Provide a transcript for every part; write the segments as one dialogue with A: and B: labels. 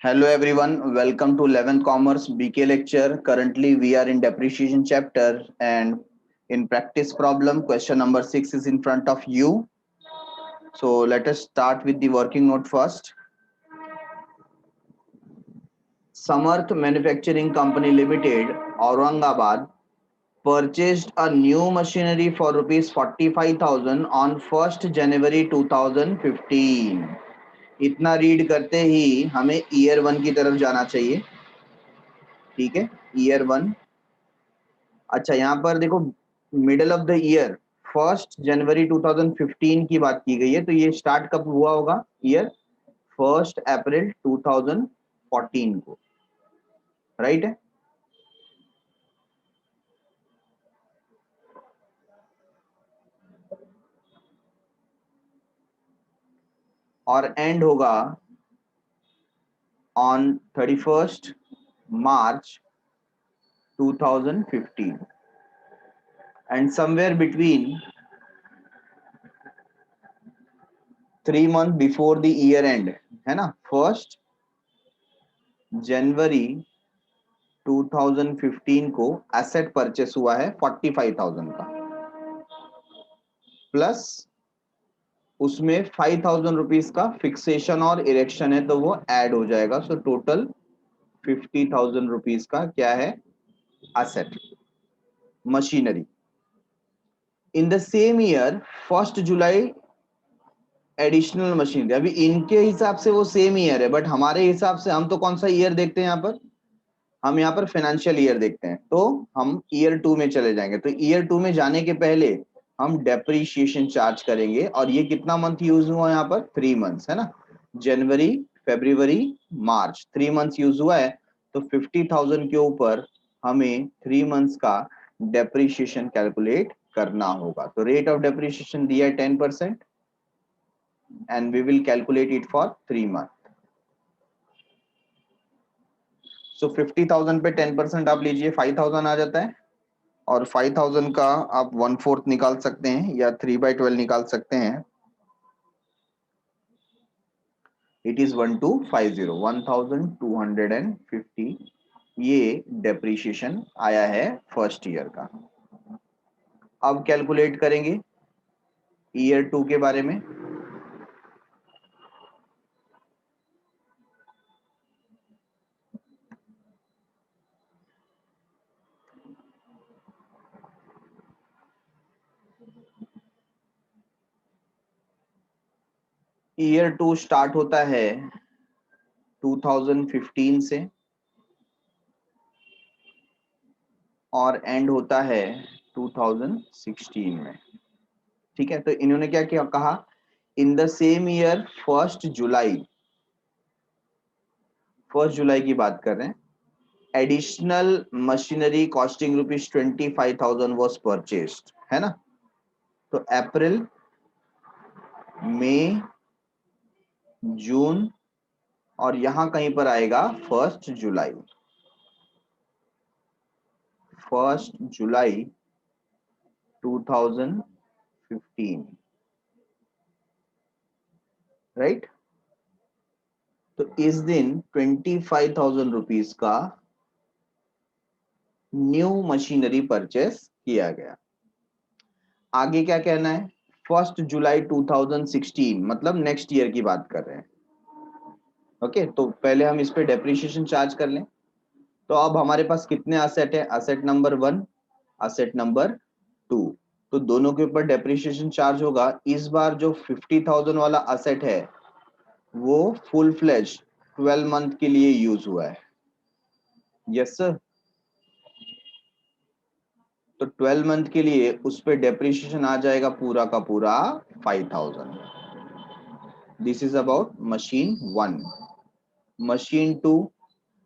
A: Hello everyone, welcome to 11th Commerce BK lecture. Currently we are in depreciation chapter and in practice problem question number 6 is in front of you. So let us start with the working note first. Samarth Manufacturing Company Limited, Aurangabad purchased a new machinery for rupees 45,000 on 1st January 2015. इतना read करते ही हमें year 1 की तरफ जाना चाहिए. ठीक है, year 1. अच्छा, यहाँ पर देखो मिडल ऑफ द ईयर 1 जनवरी 2015 की बात की गई है, तो ये स्टार्ट कब हुआ होगा? ईयर 1 अप्रैल 2014 को, राइट है. और एंड होगा on 31 March 2015 and somewhere between 3 months before the year and, है ना. 1 जनवरी 2015 को एसेट परचेस हुआ है 45,000 का, प्लस उसमें 5,000 रुपीज का फिक्सेशन और इरेक्शन है, तो वो ऐड हो जाएगा. सो टोटल 50,000 रुपीज का क्या है? Asset, machinery. In the same year 1 July additional machinery. अभी इनके हिसाब से वो सेम ईयर है, बट हमारे हिसाब से हम तो कौन सा ईयर देखते हैं यहाँ पर? हम यहाँ पर फाइनेंशियल ईयर देखते हैं, तो हम ईयर 2 में चले जाएंगे. तो ईयर 2 में जाने के पहले हम डेप्रीशिएशन चार्ज करेंगे, और ये कितना मंथ यूज हुआ यहाँ पर? 3 months, है ना. जनवरी, फरवरी, मार्च, 3 months यूज हुआ है, तो 50,000 के ऊपर हमें 3 months का डेप्रीशिएशन कैलकुलेट करना होगा. तो रेट ऑफ डेप्रीशिएशन दिया है 10% and we will calculate it for 3 months. So 50,000 पे 10% आप लीजिए, 5,000 आ जाता है, और 5,000 का आप 1/4 निकाल सकते हैं या 3/12 निकाल सकते हैं. It is 1250, 1250. ये डेप्रीशिएशन आया है फर्स्ट ईयर का. अब कैलकुलेट करेंगे ईयर 2 के बारे में. ईयर 2 स्टार्ट होता है 2015 से और एंड होता है 2016 में. ठीक है, तो इन्होंने क्या क्या कहा? इन द सेम ईयर 1 जुलाई की बात कर रहे हैं. Additional machinery costing rupees 25,000 was purchased, है ना. तो अप्रैल, मई, जून, और यहां कहीं पर आएगा 1 जुलाई. 1 जुलाई 2015, राइट. तो इस दिन 25,000 रुपीज का न्यू मशीनरी परचेस किया गया. आगे क्या कहना है? 1 जुलाई 2016, मतलब नेक्स्ट ईयर की बात कर रहे हैं. ओके, तो पहले हम इस पे डेप्रीशिएशन चार्ज कर लें. तो अब हमारे पास कितने असेट है? Asset number 1, asset number 2. तो दोनों के ऊपर डेप्रीशिएशन चार्ज होगा. इस बार जो 50,000 वाला असेट है वो फुल फ्लेज 12 मंथ के लिए यूज हुआ है. Yes sir. तो 12 मंथ के लिए उस पे डेप्रीशिएशन आ जाएगा पूरा का पूरा 5,000. This is about machine 1. Machine 2,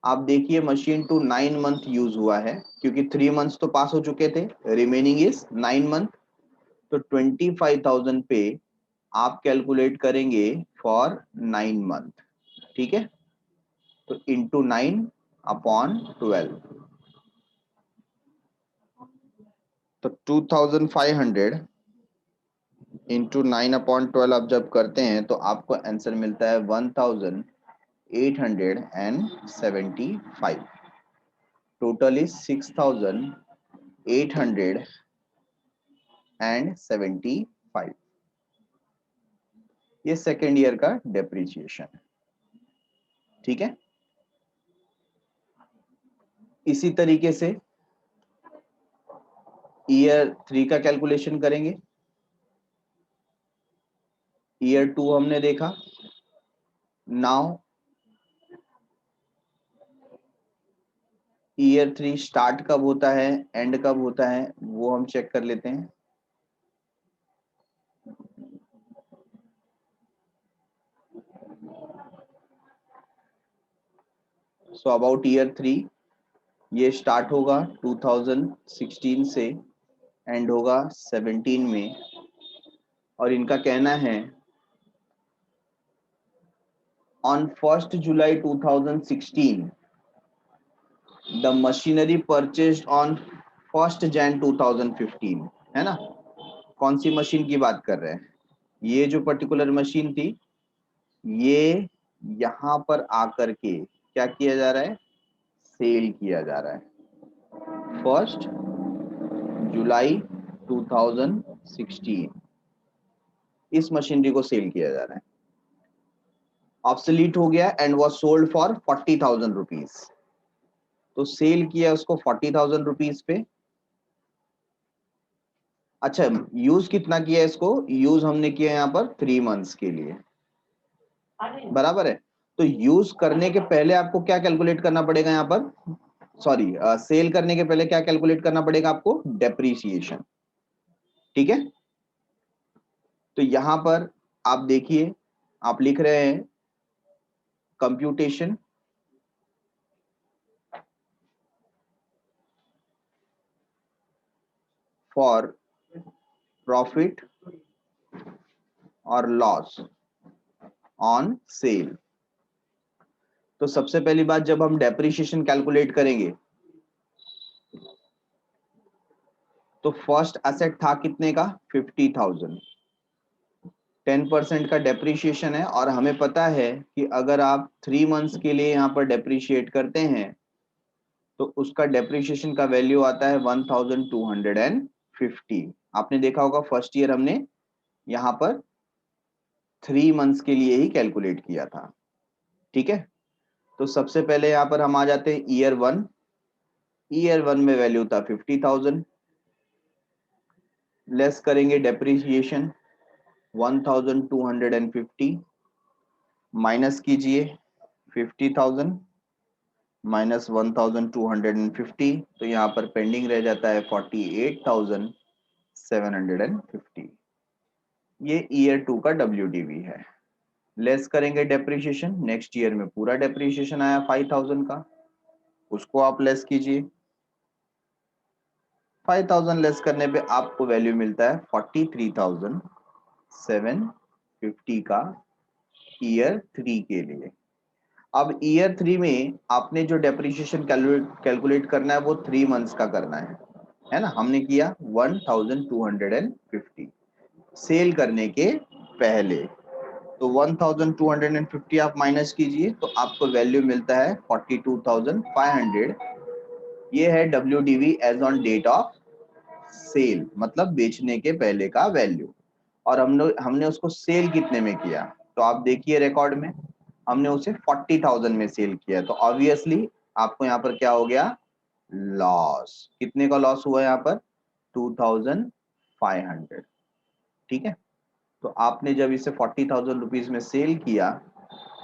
A: आप देखिए मशीन 2 9 मंथ यूज हुआ है, क्योंकि 3 months तो पास हो चुके थे, रिमेनिंग इज 9 month. तो 25,000 पे आप कैलकुलेट करेंगे फॉर 9 month. ठीक है, तो इंटू 9/12, तो 2,500 इंटू 9/12 आप जब करते हैं तो आपको आंसर मिलता है 1,250 6,875. Total is 6,875. ये सेकेंड ईयर का डेप्रिसिएशन है, ठीक है। इसी तरीके से ईयर 3 का कैलकुलेशन करेंगे। ईयर 2 हमने देखा। नाउ ईयर 3 स्टार्ट कब होता है, एंड कब होता है, वो हम चेक कर लेते हैं। सो अबाउट ईयर 3 ये स्टार्ट होगा 2016 से, एंड होगा 17 में। और इनका कहना है on 1st July 2016 the machinery purchased on 1st Jan 2015, है ना। कौन सी मशीन की बात कर रहे हैं, ये जो पर्टिकुलर मशीन थी, ये यहां पर आकर के क्या किया जा रहा है, सेल किया जा रहा है 1st July 2016। इस मशीनरी को सेल किया जा रहा है, ऑब्सोलीट हो गया and was sold for 40,000 rupees. तो सेल किया उसको 40,000 रुपीज पे। अच्छा, यूज कितना किया इसको, यूज हमने किया यहाँ पर 3 मंथ्स के लिए, बराबर है। तो यूज करने के पहले आपको क्या कैलकुलेट करना पड़ेगा यहाँ पर, सॉरी सेल करने के पहले क्या कैलकुलेट करना पड़ेगा आपको, डेप्रीसिएशन, ठीक है। तो यहां पर आप देखिए, आप लिख रहे हैं कंप्यूटेशन फॉर प्रॉफिट और लॉस ऑन सेल। तो सबसे पहली बात, जब हम डेप्रीशिएशन कैलकुलेट करेंगे तो फर्स्ट एसेट था कितने का, 50,000। 10% का डेप्रीशिएशन है, और हमें पता है कि अगर आप 3 मंथ्स के लिए यहाँ पर डेप्रीशिएट करते हैं तो उसका डेप्रीशिएशन का वैल्यू आता है 1,250। आपने देखा होगा फर्स्ट ईयर हमने यहाँ पर 3 मंथ्स के लिए ही कैलकुलेट किया था, ठीक है। तो सबसे पहले यहाँ पर हम आ जाते हैं ईयर 1। ईयर 1 में वैल्यू था 50,000, लेस करेंगे डेप्रीशिएशन 1,250, माइनस कीजिए 50,000 माइनस 1,250, तो यहाँ पर पेंडिंग रह जाता है 48,750। ये ईयर 2 का WDV है। लेस करेंगे डेप्रीशिएशन, नेक्स्ट ईयर में पूरा डेप्रीशिएशन आया 5,000 का, उसको आप लेस कीजिए। 5,000 लेस करने पे आपको वैल्यू मिलता है 43,750 का ईयर 3 के लिए। अब ईयर 3 में आपने जो डेप्रीशिएशन कैलकुलेट करना है वो 3 मंथ्स का करना है ना। हमने किया 1,250 सेल करने के पहले, तो 1,250 आप माइनस कीजिए तो आपको वैल्यू मिलता है 42,500। ये है WDV as on date of sale, मतलब बेचने के पहले का वैल्यू। और हमने उसको सेल कितने में किया, तो आप देखिए रिकॉर्ड में हमने उसे 40,000 में सेल किया, तो ऑब्वियसली आपको यहाँ पर क्या हो गया, लॉस। कितने का लॉस हुआ यहाँ पर, 2,500, ठीक है। तो आपने जब इसे 40,000 रुपीज में सेल किया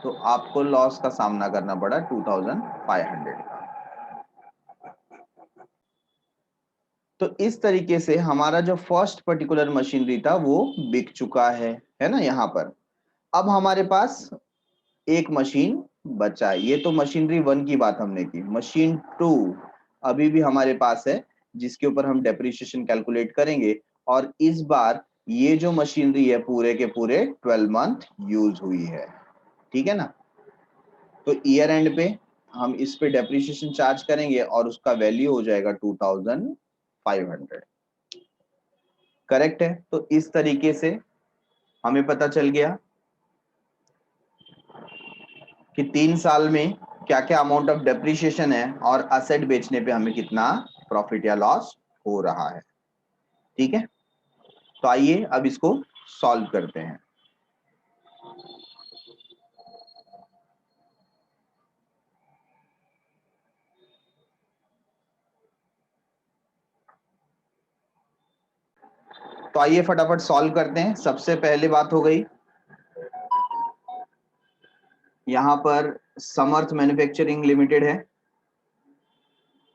A: तो आपको लॉस का सामना करना पड़ा 2,500 का। तो इस तरीके से हमारा जो फर्स्ट पर्टिकुलर मशीनरी था वो बिक चुका है ना यहाँ पर। अब हमारे पास एक मशीन बचा है, ये तो मशीनरी 1 की बात हमने की। मशीन 2 अभी भी हमारे पास है, जिसके ऊपर हम डेप्रीशिएशन कैलकुलेट करेंगे। और इस बार ये जो मशीनरी है पूरे के पूरे 12 मंथ यूज हुई है, ठीक है ना। तो ईयर एंड पे हम इस पे डेप्रीशिएशन चार्ज करेंगे और उसका वैल्यू हो जाएगा 2,500, करेक्ट है। तो इस तरीके से हमें पता चल गया कि 3 साल में क्या क्या अमाउंट ऑफ डेप्रिसिएशन है और असेट बेचने पे हमें कितना प्रॉफिट या लॉस हो रहा है। ठीक है, तो आइए अब इसको सॉल्व करते हैं। तो आइए फटाफट सॉल्व करते हैं। सबसे पहले बात हो गई, यहां पर समर्थ मैन्युफैक्चरिंग लिमिटेड है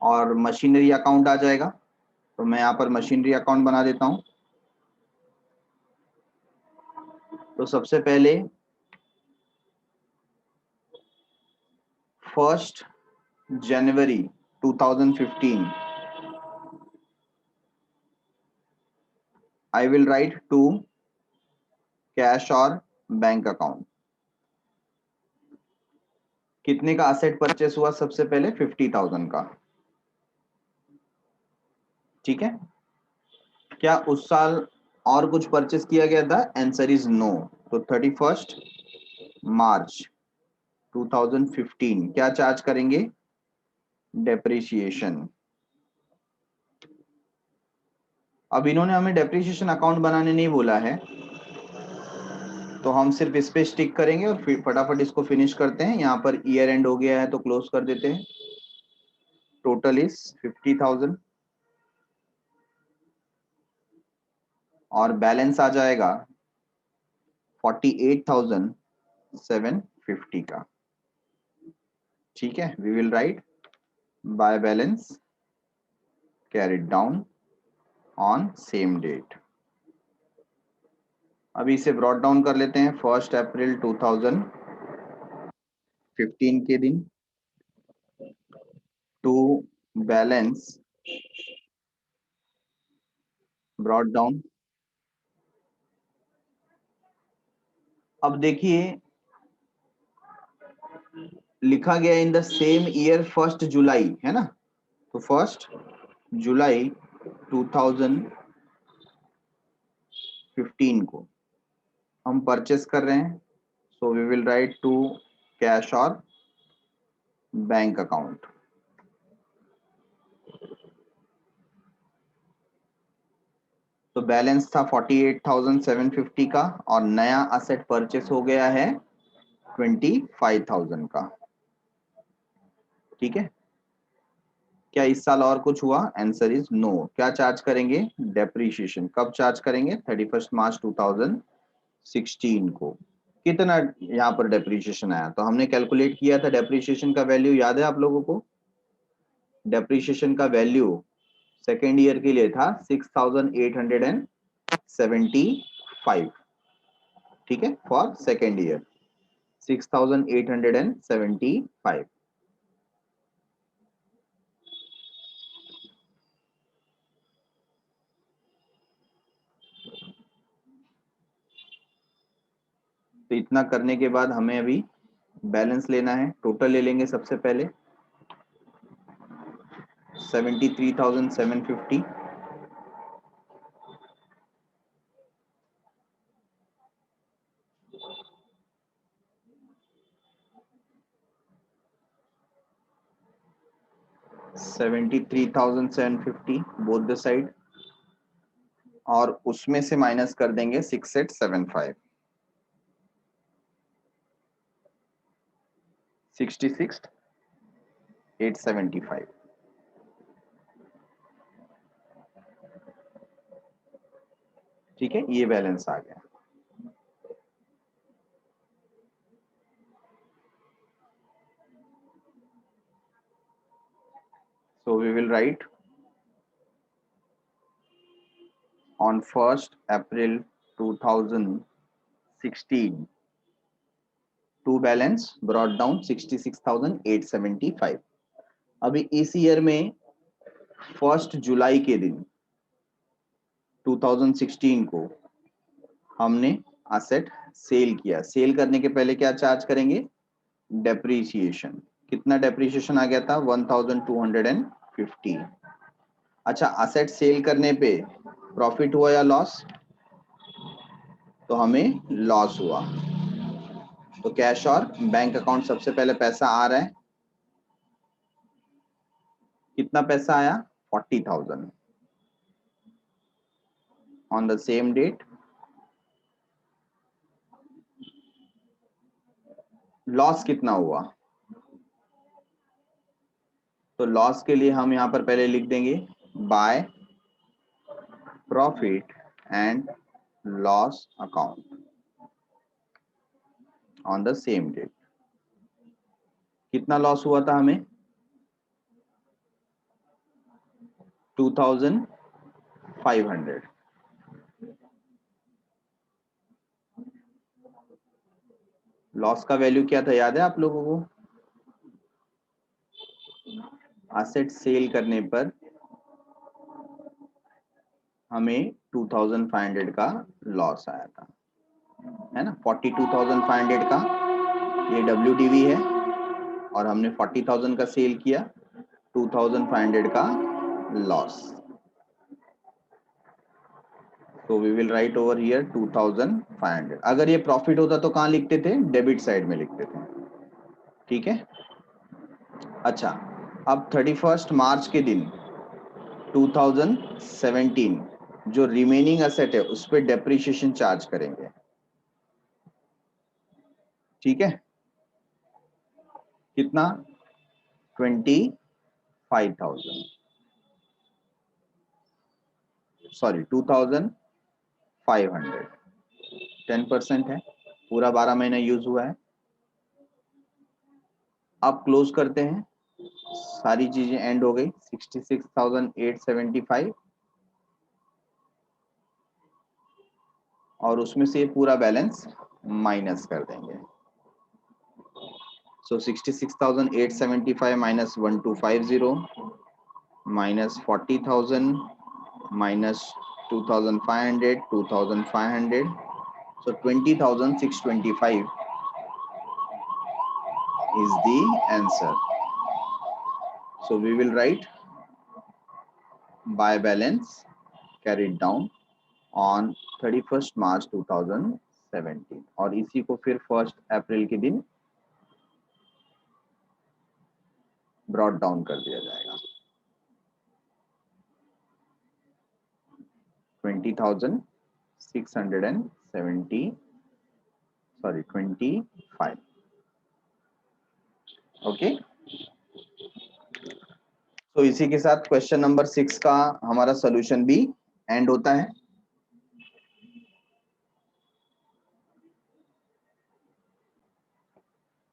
A: और मशीनरी अकाउंट आ जाएगा। तो मैं यहां पर मशीनरी अकाउंट बना देता हूं। तो सबसे पहले 1 जनवरी 2015 I will write to cash और बैंक अकाउंट। कितने का असेट परचेस हुआ? सबसे पहले 50,000 का। ठीक है, क्या उस साल और कुछ परचेस किया गया था? Answer is no. तो 31 मार्च 2015 क्या चार्ज करेंगे? डेप्रिसिएशन। अब इन्होंने हमें डेप्रिसिएशन अकाउंट बनाने नहीं बोला है, तो हम सिर्फ इस पे स्टिक करेंगे और फिर फटाफट इसको फिनिश करते हैं। यहाँ पर ईयर एंड हो गया है तो क्लोज कर देते हैं। टोटल इज 50,000 और बैलेंस आ जाएगा 48,750 का। ठीक है, we will write by balance carried down on same date. अभी इसे ब्रॉट डाउन कर लेते हैं। 1 अप्रैल 2015 के दिन टू बैलेंस ब्रॉट डाउन। अब देखिए लिखा गया इन द सेम ईयर 1 जुलाई है ना, तो 1 जुलाई 2015 को हम परचेस कर रहे हैं। So we will write to cash और बैंक अकाउंट। तो बैलेंस था 48,750 का और नया असेट परचेस हो गया है 25,000 का। ठीक है, क्या इस साल और कुछ हुआ? Answer is no. क्या चार्ज करेंगे? डेप्रीशिएशन। कब चार्ज करेंगे? 31 मार्च 2016 को। कितना यहाँ पर डेप्रीशिएशन आया? तो हमने कैलकुलेट किया था डेप्रीशिएशन का वैल्यू, याद है आप लोगों को? डेप्रीशिएशन का वैल्यू सेकेंड ईयर के लिए था 6,875। ठीक है, फॉर सेकेंड ईयर 6,875। तो इतना करने के बाद हमें अभी बैलेंस लेना है। टोटल ले लेंगे सबसे पहले 73,750 73,750 बोथ द साइड, और उसमें से माइनस कर देंगे 6875 66,875। ठीक है, ये बैलेंस आ गया। So we will write on 1 April 2016 to balance brought down 66,875। अभी इस ईयर में 1 जुलाई के दिन 2016 को हमने असेट सेल किया। सेल करने के पहले क्या चार्ज करेंगे? डेप्रीसिएशन। कितना डेप्रीसिएशन आ गया था? 1,250। अच्छा, असेट सेल करने पे प्रॉफिट हुआ या लॉस? तो हमें लॉस हुआ। तो कैश और बैंक अकाउंट सबसे पहले पैसा आ रहा है, कितना पैसा आया 40,000 on the same date. Loss कितना हुआ, तो लॉस के लिए हम यहां पर पहले लिख देंगे by profit and loss account on the same date. कितना लॉस हुआ था हमें 2,500। लॉस का वैल्यू क्या था याद है आप लोगों को, एसेट सेल करने पर हमें 2,500 का लॉस आया था, है ना। 42,500 का ये WDV है और हमने 40,000 का सेल किया, 2,500 का लॉस। तो we will write over here 2,500। अगर ये प्रॉफिट होता तो कहां लिखते थे, डेबिट साइड में लिखते थे, ठीक है। अच्छा, अब 31 मार्च के दिन 2017 जो रिमेनिंग एसेट है उस पर डेप्रिसिएशन चार्ज करेंगे, ठीक है। कितना 25,000, सॉरी 2,500, 10% है, पूरा 12 महीना यूज हुआ है। अब क्लोज करते हैं, सारी चीजें एंड हो गई, 66,875 और उसमें से पूरा बैलेंस माइनस कर देंगे। सो 66,875 minus 1250 minus 40,000 minus 2,500 2,500, so 20,625 is the answer. So we will write buy balance carried down on 31st March 2017 और इसी को फिर 1 अप्रैल के दिन ब्रॉट डाउन कर दिया जाएगा। 20,670 सॉरी 25, ओके। तो इसी के साथ क्वेश्चन नंबर 6 का हमारा सॉल्यूशन भी एंड होता है।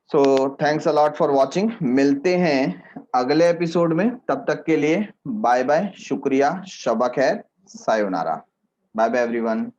A: So thanks a lot for watching, मिलते हैं अगले एपिसोड में, तब तक के लिए बाय बाय, शुक्रिया, शबा खैर, सायोनारा, बाय बाय एवरीवन।